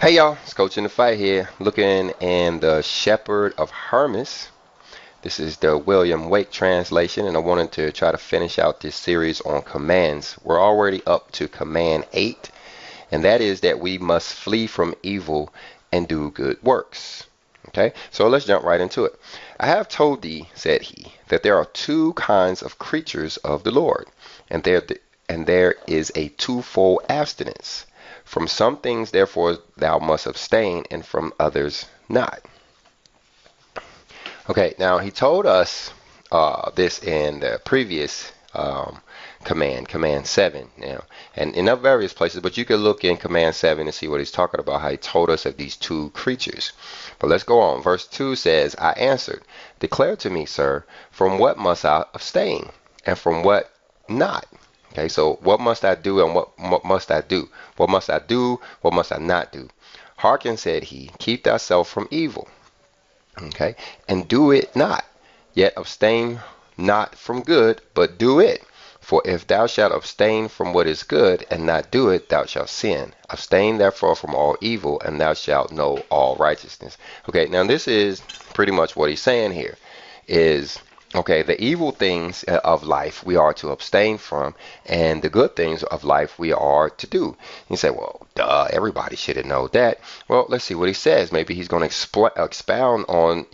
Hey y'all, it's Coach in the Fight here, looking in the Shepherd of Hermas. This is the William Wake translation, and I wanted to try to finish out this series on commands. We're already up to command 8, and that is that we must flee from evil and do good works. Okay, so let's jump right into it. I have told thee, said he, that there are two kinds of creatures of the Lord, and there is a twofold abstinence. From some things, therefore, thou must abstain, and from others not. Okay, now he told us this in the previous command 7 now, and in various places, but you can look in command 7 and see what he's talking about, how he told us of these two creatures. But let's go on. Verse 2 says, I answered, declare to me, sir, from what must I abstain, and from what not? Okay, so what must I do and what must I do? What must I do? What must I not do? Hearken, said he, keep thyself from evil. Okay, and do it not, yet abstain not from good, but do it. For if thou shalt abstain from what is good and not do it, thou shalt sin. Abstain therefore from all evil, and thou shalt know all righteousness. Okay, now this is pretty much what he's saying here is, okay, the evil things of life we are to abstain from, and the good things of life we are to do. You say, well, duh, everybody should have known that. Well, let's see what he says. Maybe he's going to expound on,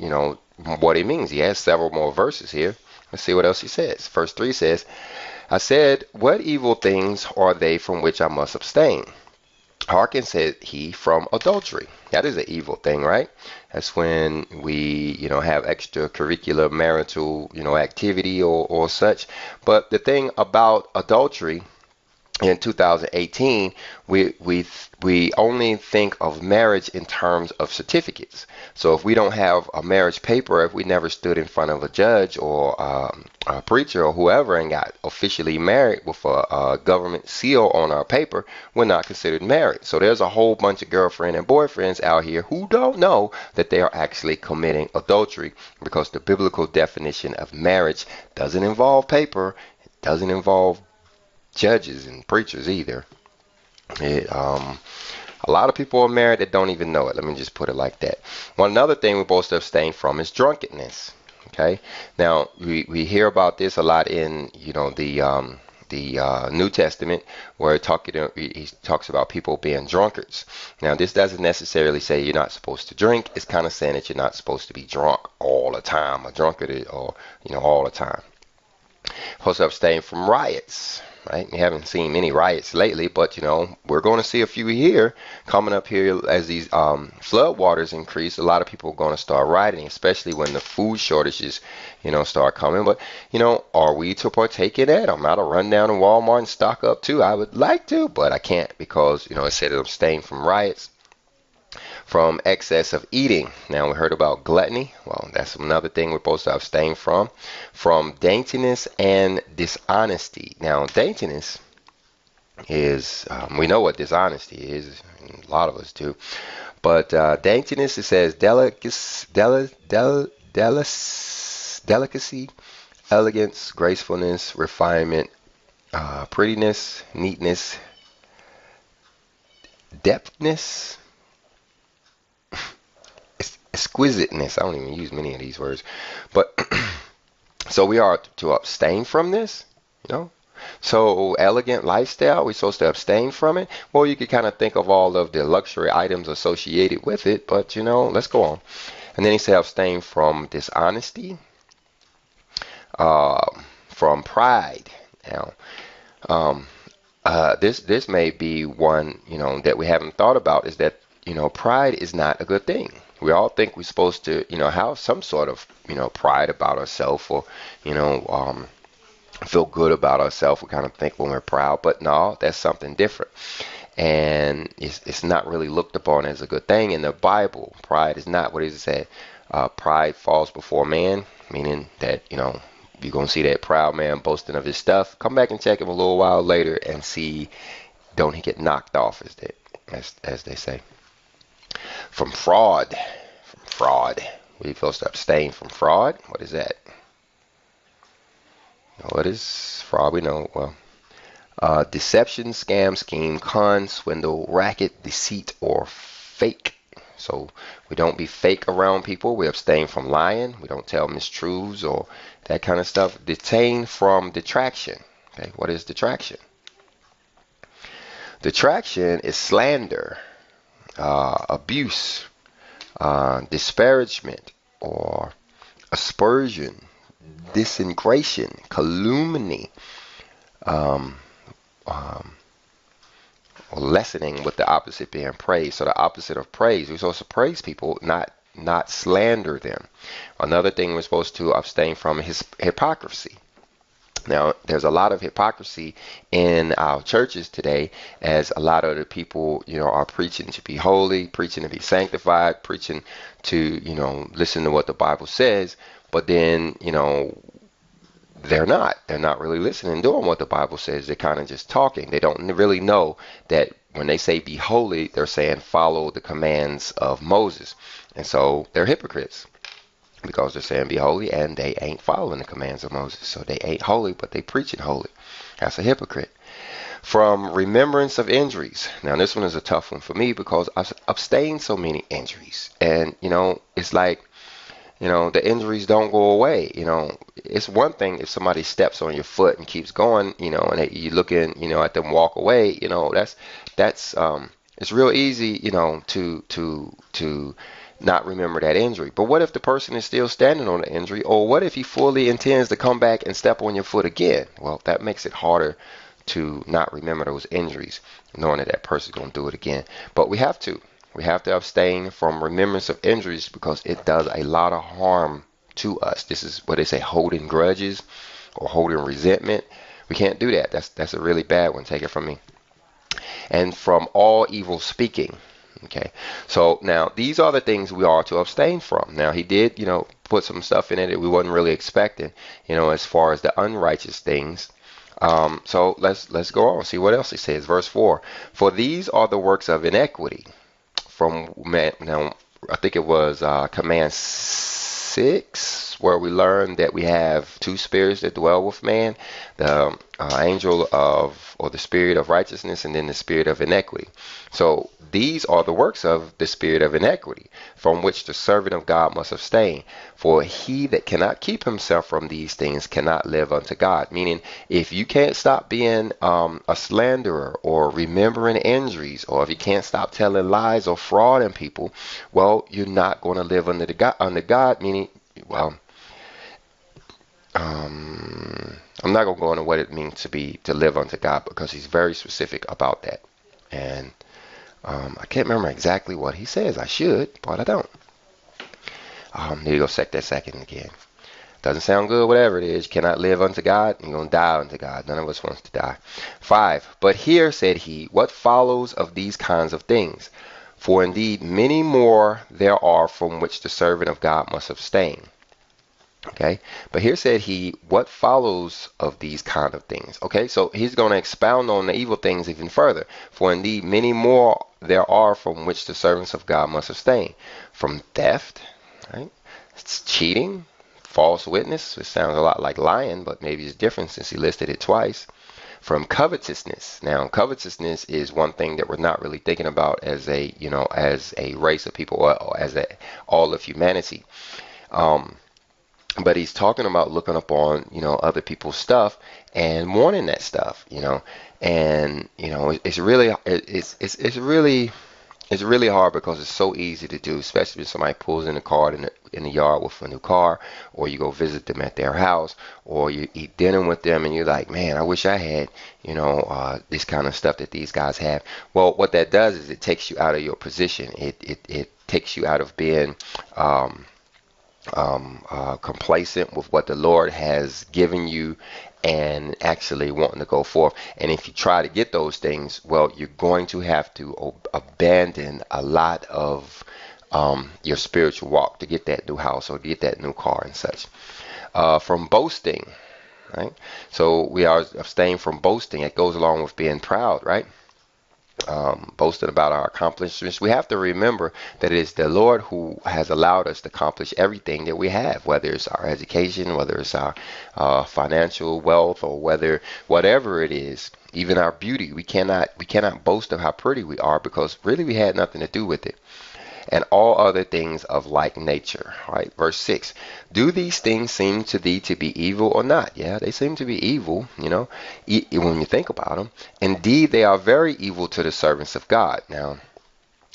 what he means. He has several more verses here. Let's see what else he says. Verse 3 says, I said, what evil things are they from which I must abstain? Hearken, said he, from adultery. That is an evil thing, right? That's when we, have extracurricular marital, activity or such. But the thing about adultery in 2018, we only think of marriage in terms of certificates. So if we don't have a marriage paper, if we never stood in front of a judge or a preacher or whoever and got officially married with a government seal on our paper, we're not considered married. So there's a whole bunch of girlfriends and boyfriends out here who don't know that they are actually committing adultery, because the biblical definition of marriage doesn't involve paper, it doesn't involve judges and preachers either. A lot of people are married that don't even know it. Let me just put it like that. One another thing we're supposed to abstain from is drunkenness. Okay. Now we hear about this a lot in the New Testament, where he talks about people being drunkards. Now this doesn't necessarily say you're not supposed to drink. It's kind of saying that you're not supposed to be drunk all the time, a drunkard, or all the time. Supposed to abstain from riots. Right? We haven't seen many riots lately, but we're going to see a few here coming up here as these flood waters increase. A lot of people are going to start rioting, especially when the food shortages, start coming. But are we to partake in that? I'm about to run down to Walmart and stock up too. I would like to, but I can't, because it said to abstain from riots. From excess of eating. Now we heard about gluttony. Well, that's another thing we're supposed to abstain from. From daintiness and dishonesty. Now daintiness is, we know what dishonesty is. A lot of us do. But daintiness, it says delicacy, elegance, gracefulness, refinement, prettiness, neatness, depthness, exquisiteness. I don't even use many of these words, but so we are to abstain from this, So elegant lifestyle, we're supposed to abstain from it. Well, you could kind of think of all of the luxury items associated with it, but let's go on. And then he said abstain from dishonesty, from pride. Now, this may be one that we haven't thought about, is that pride is not a good thing. We all think we're supposed to, have some sort of, pride about ourselves, or, feel good about ourselves. We kind of think when we're proud, but no, that's something different. And it's not really looked upon as a good thing in the Bible. Pride is not. What does it say? Pride falls before man, meaning that, you're going to see that proud man boasting of his stuff. Come back and check him a little while later and see, don't he get knocked off, as they say. From fraud. We're supposed to abstain from fraud. What is that? What is fraud? We know. Well, deception, scam, scheme, con, swindle, racket, deceit, or fake. So we don't be fake around people. We abstain from lying. We don't tell mistruths or that kind of stuff. Detain from detraction. Okay, what is detraction? Detraction is slander, abuse, disparagement, or aspersion, disintegration, calumny, um, um, or lessening, with the opposite being praise. So the opposite of praise, we're supposed to praise people, not slander them. Another thing we're supposed to abstain from is hypocrisy. Now, there's a lot of hypocrisy in our churches today, as a lot of the people, are preaching to be holy, preaching to be sanctified, preaching to, listen to what the Bible says, but then, they're not. They're not really listening and doing what the Bible says. They're kind of just talking. They don't really know that when they say be holy, they're saying follow the commands of Moses. And so they're hypocrites, because they're saying be holy and they ain't following the commands of Moses. So they ain't holy, but they preaching holy. That's a hypocrite. From remembrance of injuries. Now this one is a tough one for me, because I've abstained so many injuries. And, it's like, the injuries don't go away. It's one thing if somebody steps on your foot and keeps going, and you looking, at them walk away, that's it's real easy, to not remember that injury. But what if the person is still standing on the injury, or what if he fully intends to come back and step on your foot again? Well, that makes it harder to not remember those injuries, knowing that that person's going to do it again. But we have to. We have to abstain from remembrance of injuries, because it does a lot of harm to us. This is what they say, holding grudges or holding resentment. We can't do that. That's a really bad one. Take it from me. And from all evil speaking. Okay. So now these are the things we are to abstain from. Now he did, put some stuff in it that we wasn't really expecting, as far as the unrighteous things. So let's go on, see what else he says. Verse 4. For these are the works of iniquity. Now, I think it was command 6, where we learned that we have two spirits that dwell with man, the angel of, or the spirit of righteousness, and then the spirit of iniquity. So these are the works of the spirit of iniquity, from which the servant of God must abstain. For he that cannot keep himself from these things cannot live unto God. Meaning, if you can't stop being a slanderer, or remembering injuries, or if you can't stop telling lies or frauding people, well, you're not going to live under God. Meaning, well, I'm not going to go into what it means to live unto God, because he's very specific about that. And I can't remember exactly what he says. I should, but I don't. Need to go check that second again. Doesn't sound good, whatever it is. You cannot live unto God, you're going to die unto God. None of us wants to die. 5. But here, said he, what follows of these kinds of things? For indeed many more there are from which the servant of God must abstain. Okay, but here said he, what follows of these kind of things? Okay, so he's going to expound on the evil things even further. For indeed many more there are from which the servants of God must abstain. From theft, right? It's cheating, false witness, which sounds a lot like lying, but maybe it's different since he listed it twice. From covetousness. Now, covetousness is one thing that we're not really thinking about as a, as a race of people, or as all of humanity. But he's talking about looking up on, other people's stuff and wanting that stuff, and, it's really hard, because it's so easy to do, especially if somebody pulls in a car in the yard with a new car, or you go visit them at their house, or you eat dinner with them, and you're like, man, I wish I had, this kind of stuff that these guys have. Well, what that does is it takes you out of your position. It takes you out of being complacent with what the Lord has given you, and actually wanting to go forth. And if you try to get those things, well, you're going to have to abandon a lot of your spiritual walk to get that new house, or to get that new car and such. From boasting, right? So we are abstaining from boasting. It goes along with being proud, right? boasting about our accomplishments. We have to remember that it is the Lord who has allowed us to accomplish everything that we have, whether it's our education, whether it's our financial wealth, or whatever it is, even our beauty. We cannot boast of how pretty we are, because really we had nothing to do with it. And all other things of like nature. Right? Verse 6. Do these things seem to thee to be evil or not? Yeah, they seem to be evil, when you think about them. Indeed, they are very evil to the servants of God. Now,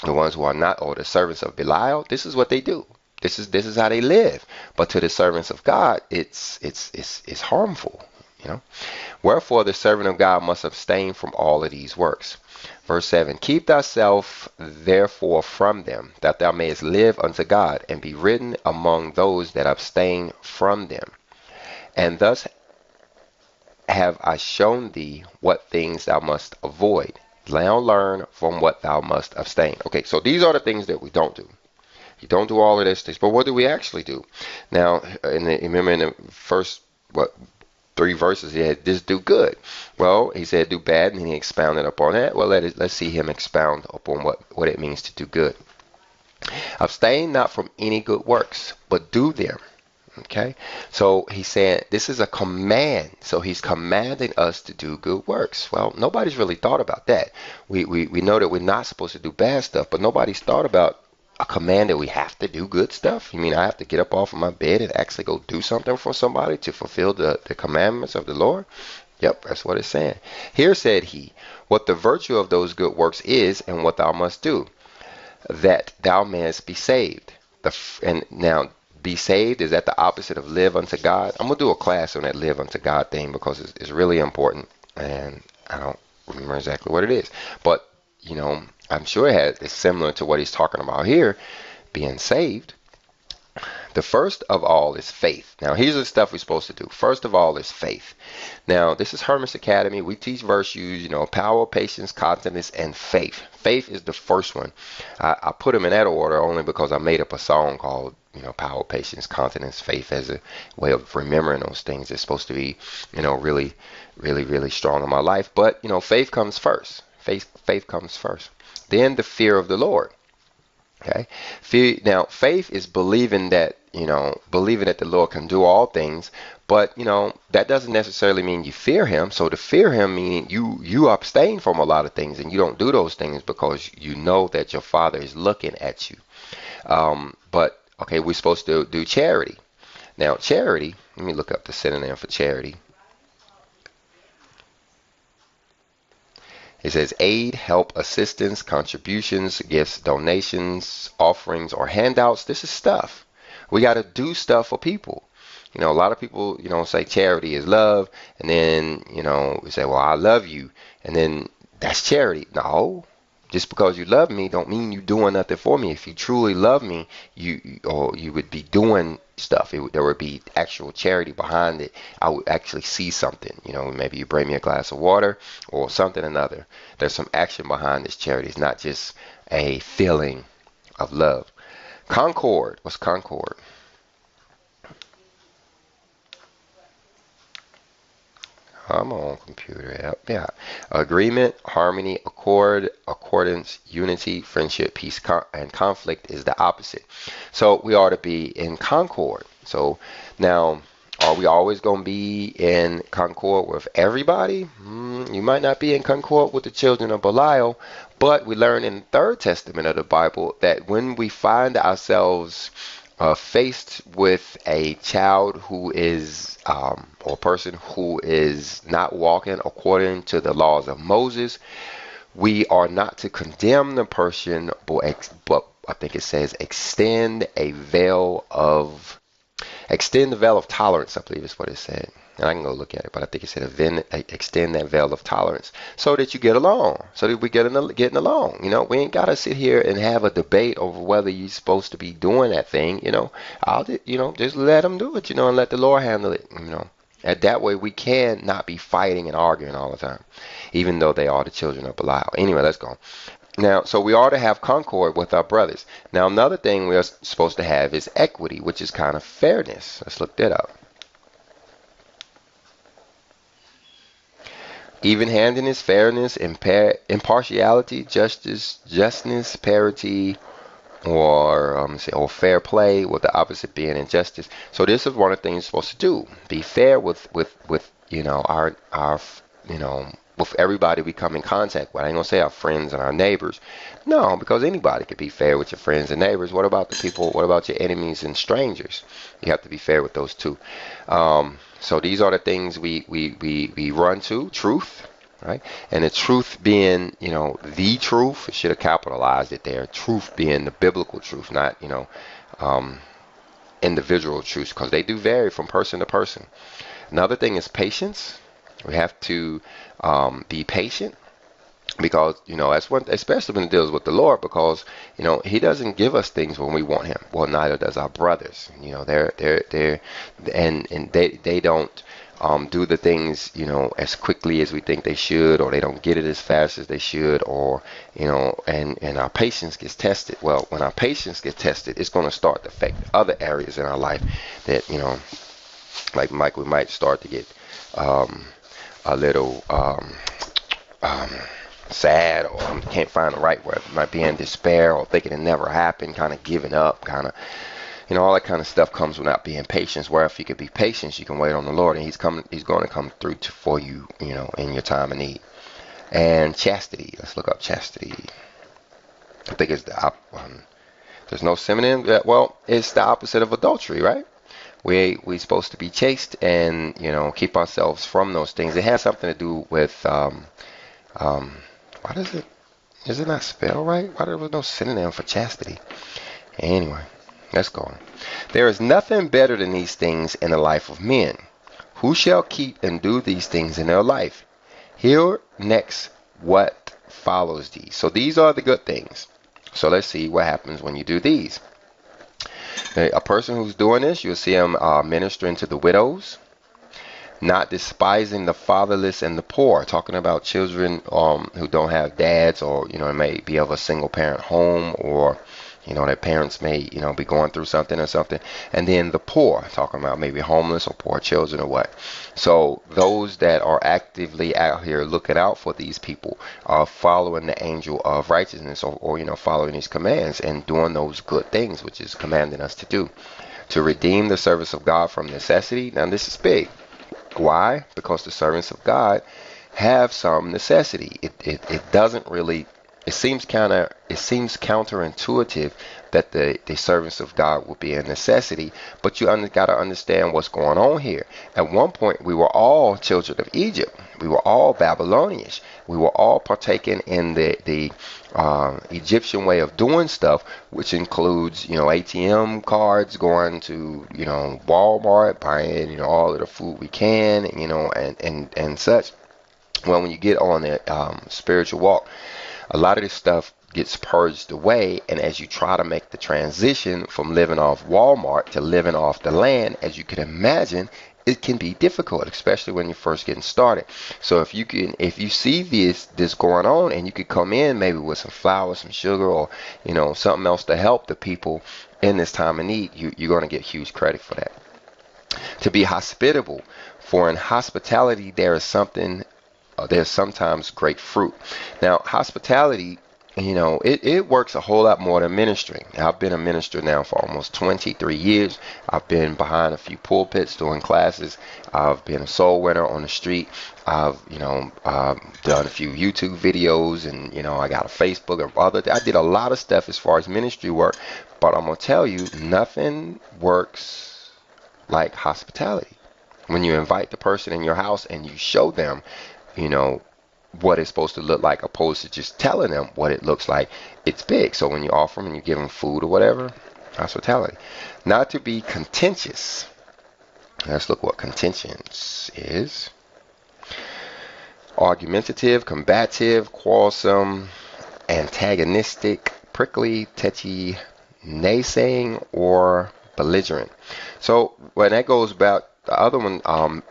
the ones who are not, or the servants of Belial, this is what they do. This is how they live. But to the servants of God, it's harmful. Wherefore the servant of God must abstain from all of these works. Verse 7. Keep thyself therefore from them, that thou mayest live unto God, and be written among those that abstain from them. And thus have I shown thee what things thou must avoid. Now learn from what thou must abstain. Okay, so these are the things that we don't do. You don't do all of this, but what do we actually do? Now, remember in the first, 3 verses, he had just do good. Well, he said do bad, and he expounded upon that. Well, let's see him expound upon what it means to do good. Abstain not from any good works, but do them. Okay, so he's saying this is a command. So he's commanding us to do good works. Well, nobody's really thought about that. We know that we're not supposed to do bad stuff, but nobody's thought about a command that we have to do good stuff. You mean I have to get up off of my bed and actually go do something for somebody to fulfill the commandments of the Lord? Yep, that's what it's saying. Here said he, what the virtue of those good works is, and what thou must do, that thou mayest be saved. And now, be saved, is that the opposite of live unto God? I'm going to do a class on that live unto God thing, because it's really important, and I don't remember exactly what it is. But, I'm sure it's similar to what he's talking about here, being saved. The first of all is faith. Now, here's the stuff we're supposed to do. First of all is faith. Now, this is Hermas Academy. We teach virtues, power, patience, continence, and faith. Faith is the first one. I put them in that order only because I made up a song called, power, patience, continence, faith, as a way of remembering those things. It's supposed to be, really, really, really strong in my life. But, faith comes first. Faith comes first. Then the fear of the Lord. Okay. Now, faith is believing that the Lord can do all things, but that doesn't necessarily mean you fear Him. So to fear Him meaning you abstain from a lot of things, and you don't do those things because you know that your Father is looking at you. But okay, we're supposed to do charity. Now, charity. Let me look up the synonym for charity. It says aid, help, assistance, contributions, gifts, donations, offerings, or handouts. This is stuff. We got to do stuff for people. A lot of people, say charity is love, and then, we say, well, I love you, and then that's charity. No, just because you love me don't mean you're doing nothing for me. If you truly love me, you would be doing stuff. There would be actual charity behind it. I would actually see something. Maybe you bring me a glass of water or something or another. There's some action behind this charity. It's not just a feeling of love. Concord. What's concord? I'm on computer. Yeah. Agreement, harmony, accord, accordance, unity, friendship, peace, and conflict is the opposite. So we ought to be in concord. So now, are we always going to be in concord with everybody? You might not be in concord with the children of Belial, but we learn in the Third Testament of the Bible that when we find ourselves faced with a child who is, or person who is not walking according to the laws of Moses, we are not to condemn the person, but I think it says extend the veil of tolerance, I believe is what it said. And I can go look at it, but I think it said extend that veil of tolerance so that you get along, so that we getting along. We ain't got to sit here and have a debate over whether you're supposed to be doing that thing. I'll just let them do it, and let the Lord handle it. And that way we can not be fighting and arguing all the time, even though they are the children of Belial. Anyway, let's go. Now, so we ought to have concord with our brothers. Now, another thing we are supposed to have is equity, which is kind of fairness. Let's look that up. Even-handedness, fairness, impartiality, justice, justness, parity, or fair play, with the opposite being injustice. So this is one of the things you're supposed to do: be fair with our with everybody we come in contact with. I ain't gonna say our friends and our neighbors, no, because anybody could be fair with your friends and neighbors. What about the people? What about your enemies and strangers? You have to be fair with those too. So these are the things we run to: truth, right? And the truth being, the truth. Should have capitalized it there. Truth being the biblical truth, not, um, individual truths, because they do vary from person to person. Another thing is patience. We have to be patient, because that's one, especially when it deals with the Lord, because He doesn't give us things when we want Him. Well, neither does our brothers. They're and they don't do the things as quickly as we think they should, or they don't get it as fast as they should, or and our patience gets tested. Well, when our patience gets tested, it's going to start to affect other areas in our life that like Mike, we might start to get a little sad, or can't find the right word. Might be in despair, or thinking it never happened, kind of giving up, kind of, all that kind of stuff comes without being patient. Where if you could be patient, you can wait on the Lord, and He's going to come through for you, in your time of need. And chastity. Let's look up chastity. I think it's there's no synonym. Well, it's the opposite of adultery, right? We supposed to be chaste and keep ourselves from those things. It has something to do with why is it not spelled right? Why there was no synonym for chastity? Anyway, let's go on. There is nothing better than these things in the life of men. Who shall keep and do these things in their life? Here next what follows these. So these are the good things. So let's see what happens when you do these. A person who's doing this, you'll see him ministering to the widows, not despising the fatherless and the poor, talking about children who don't have dads, or may be of a single parent home, or their parents may be going through something or something. And then the poor, talking about maybe homeless or poor children or what. So those that are actively out here looking out for these people are following the angel of righteousness, or following His commands and doing those good things which is commanding us to do, to redeem the service of God from necessity. Now this is big. Why? Because the servants of God have some necessity. It doesn't really. It seems counterintuitive that the servants of God will be a necessity, but you got to understand what's going on here. At one point, we were all children of Egypt. We were all Babylonians. We were all partaking in the Egyptian way of doing stuff, which includes ATM cards, going to Walmart, buying all of the food we can, and such. Well, when you get on the spiritual walk, a lot of this stuff gets purged away, and as you try to make the transition from living off Walmart to living off the land, as you can imagine, it can be difficult, especially when you're first getting started. So if you see this going on, and you could come in maybe with some flour, some sugar, or something else to help the people in this time of need, you're going to get huge credit for that. To be hospitable, for in hospitality there's sometimes great fruit. Now, hospitality, it works a whole lot more than ministering. I've been a minister now for almost 23 years. I've been behind a few pulpits doing classes. I've been a soul winner on the street. I've, done a few YouTube videos, and, I got a Facebook and I did a lot of stuff as far as ministry work, but I'm going to tell you, nothing works like hospitality. When you invite the person in your house and you show them what it's supposed to look like, opposed to just telling them what it looks like, it's big. So when you offer them and you give them food or whatever, hospitality. Not to be contentious. Let's look what contentious is. Argumentative, combative, quarrelsome, antagonistic, prickly, tetchy, naysaying, or belligerent. So when that goes about the other one,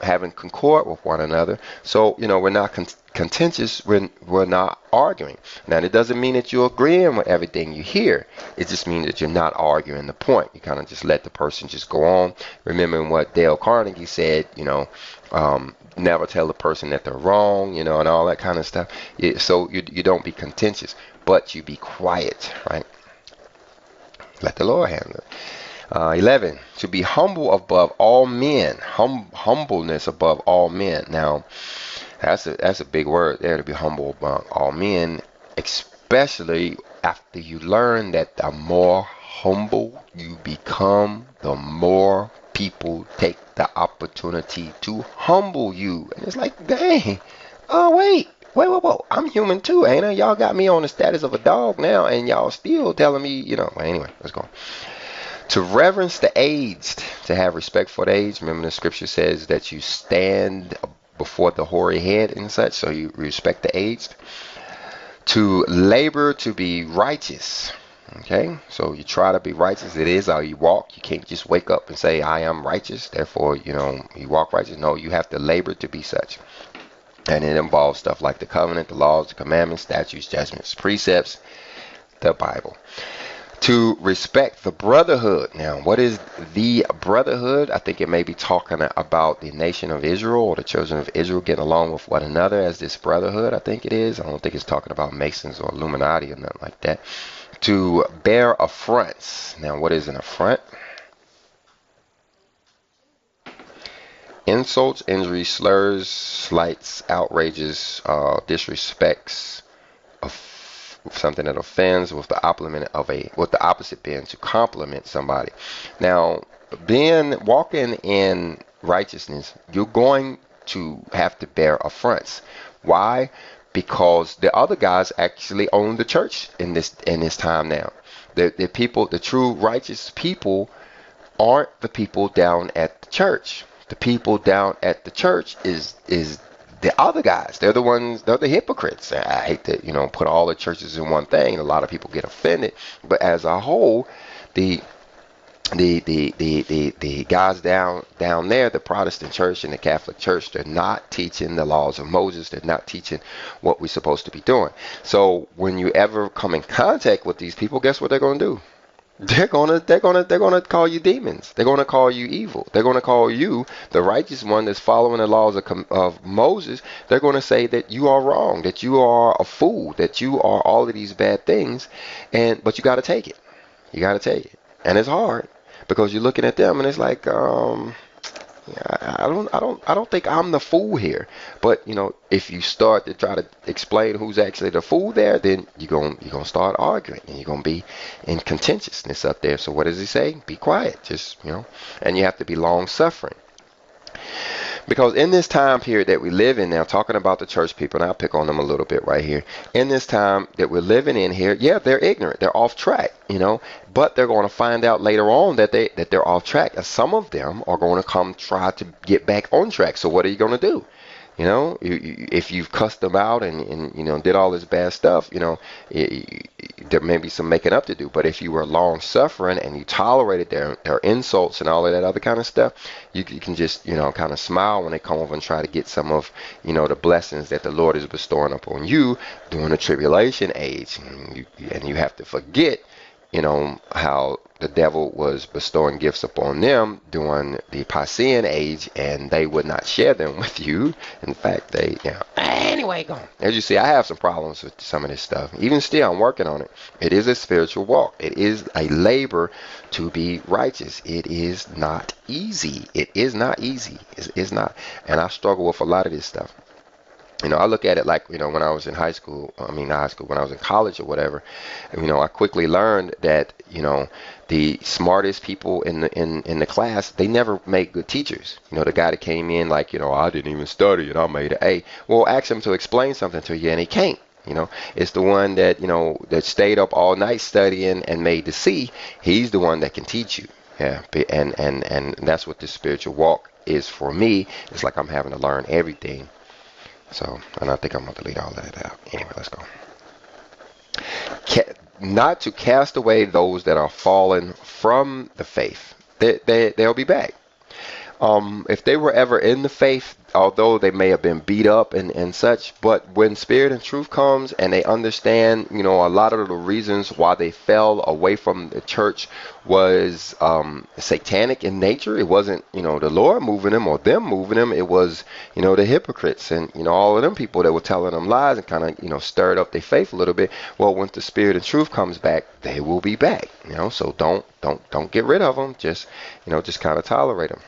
having concord with one another. So, we're not contentious when we're not arguing. Now, it doesn't mean that you're agreeing with everything you hear. It just means that you're not arguing the point. You kind of just let the person just go on. Remembering what Dale Carnegie said, never tell the person that they're wrong, you know, and all that kind of stuff. So you don't be contentious, but you be quiet, right? Let the Lord handle it. 11, to be humble above all men. Humbleness above all men. Now, that's a big word there, to be humble among all men, especially after you learn that the more humble you become, the more people take the opportunity to humble you. And it's like, dang, oh wait, I'm human too, ain't I? Y'all got me on the status of a dog now, and y'all still telling me, you know. Well, anyway, let's go. To reverence the aged, to have respect for the aged. Remember, the scripture says that you stand before the hoary head and such, so you respect the aged. To labor to be righteous. Okay, so you try to be righteous. It is how you walk. You can't just wake up and say, I am righteous, therefore, you know, you walk righteous. No, you have to labor to be such. And it involves stuff like the covenant, the laws, the commandments, statutes, judgments, precepts, the Bible. To respect the brotherhood. Now, what is the brotherhood? I think it may be talking about the nation of Israel, or the children of Israel getting along with one another as this brotherhood. I think it is. I don't think it's talking about Masons or Illuminati or nothing like that. To bear affronts. Now, what is an affront? Insults, injuries, slurs, slights, outrages, disrespects, something that offends, with the opposite being to compliment somebody. Now, walking in righteousness, you're going to have to bear affronts. Why? Because the other guys actually own the church in this time now. The people, the true righteous people, aren't the people down at the church. The people down at the church is the other guys. They're the ones, they're the hypocrites. I hate to, you know, put all the churches in one thing. A lot of people get offended. But as a whole, the guys down there, the Protestant church and the Catholic church, they're not teaching the laws of Moses. They're not teaching what we're supposed to be doing. So when you ever come in contact with these people, guess what they're going to do? They're gonna call you demons. They're gonna call you evil. They're gonna call you the righteous one that's following the laws of Moses. They're gonna say that you are wrong, that you are a fool, that you are all of these bad things, but you got to take it. You got to take it, and it's hard because you're looking at them and it's like, I don't think I'm the fool here. But you know, if you start to try to explain who's actually the fool there, then you're gonna start arguing and you're gonna be in contentiousness up there. So what does he say? Be quiet, just, you know, and you have to be long suffering. Because in this time period that we live in now, talking about the church people, and I'll pick on them a little bit right here. In this time that we're living in here, yeah, they're ignorant, they're off track, you know, but they're going to find out later on that they're off track. And some of them are going to come try to get back on track. So what are you going to do? You know, if you've cussed them out and you know, did all this bad stuff, you know, there may be some making up to do. But if you were long suffering and you tolerated their insults and all of that other kind of stuff, you can just, you know, kind of smile when they come over and try to get some of, you know, the blessings that the Lord is bestowing upon you during the tribulation age. And you have to forget, you know, how the devil was bestowing gifts upon them during the Piscean age, and they would not share them with you. In fact, they, you know, anyway, go on. As you see, I have some problems with some of this stuff. Even still, I'm working on it. It is a spiritual walk. It is a labor to be righteous. It is not easy. It is not easy. It's not. And I struggle with a lot of this stuff. You know, I look at it like, you know, when I was in high school, when I was in college or whatever, you know, I quickly learned that, you know, the smartest people in the class, they never make good teachers. You know, the guy that came in like, you know, I didn't even study and I made an A. Well, ask him to explain something to you and he can't. You know, it's the one that, you know, that stayed up all night studying and made the C. He's the one that can teach you. Yeah, and that's what this spiritual walk is for me. It's like I'm having to learn everything. So, and I think I'm going to delete all of that out. Anyway, let's go. Not to cast away those that are fallen from the faith. They'll be back. if they were ever in the faith, although they may have been beat up and such, but when spirit and truth comes and they understand, a lot of the reasons why they fell away from the church was satanic in nature. It wasn't, the Lord moving them or them moving them. It was, the hypocrites and, all of them people that were telling them lies and kind of, stirred up their faith a little bit. Well, once the spirit and truth comes back, they will be back, so don't get rid of them. Just kind of tolerate them.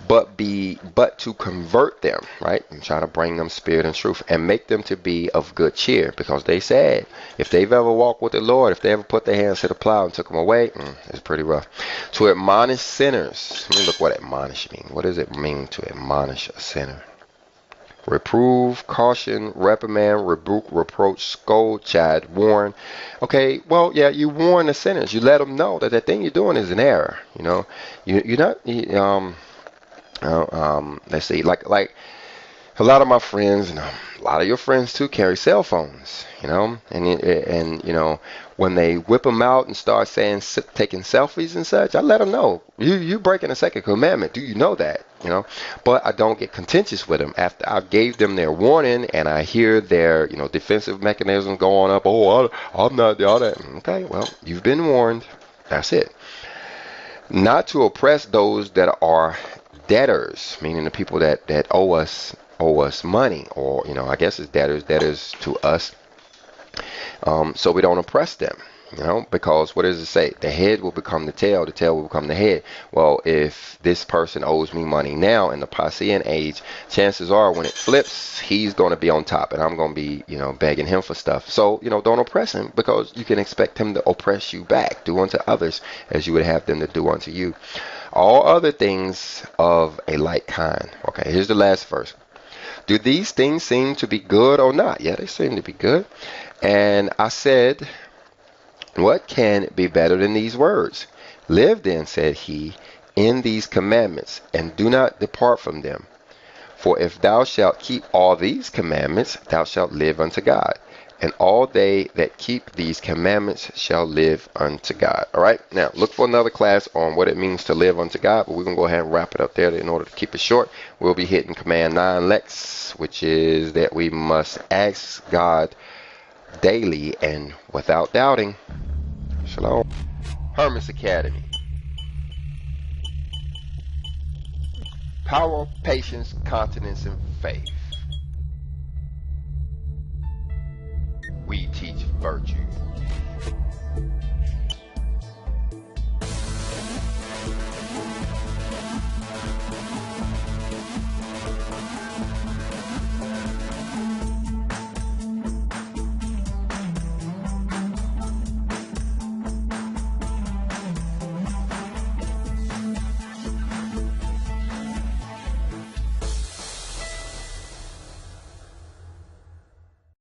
But to convert them, right? And try to bring them spirit and truth and make them to be of good cheer, because they said if they've ever walked with the Lord, if they ever put their hands to the plow and took them away, it's pretty rough. To admonish sinners. Let me look what admonish means. What does it mean to admonish a sinner? Reprove, caution, reprimand, rebuke, reproach, scold, chide, warn. Okay, well, yeah, you warn the sinners. You let them know that the thing you're doing is an error. You're not. Let's see, like a lot of my friends and a lot of your friends too carry cell phones, and when they whip them out and start saying taking selfies and such, I let them know you breaking the second commandment. Do you know that? But I don't get contentious with them after I gave them their warning and I hear their defensive mechanism going up. Oh, I'm not all that. Okay, well, you've been warned. That's it. Not to oppress those that are debtors, meaning the people that owe us money, or I guess it's debtors to us, so we don't oppress them, because what does it say? The head will become the tail will become the head. Well, if this person owes me money now in the Piscean age, chances are when it flips, he's going to be on top and I'm going to be begging him for stuff. So don't oppress him, because you can expect him to oppress you back. Do unto others as you would have them to do unto you. All other things of a like kind. Okay, here's the last verse. Do these things seem to be good or not? Yeah, they seem to be good. And I said, what can be better than these words? Live then, said he, in these commandments, and do not depart from them. For if thou shalt keep all these commandments, thou shalt live unto God. And all they that keep these commandments shall live unto God. All right. Now, look for another class on what it means to live unto God. But we're going to go ahead and wrap it up there in order to keep it short. We'll be hitting command 9 Lex, which is that we must ask God daily and without doubting. Shalom. Hermas Academy. Power, patience, continence, and faith. We teach virtue.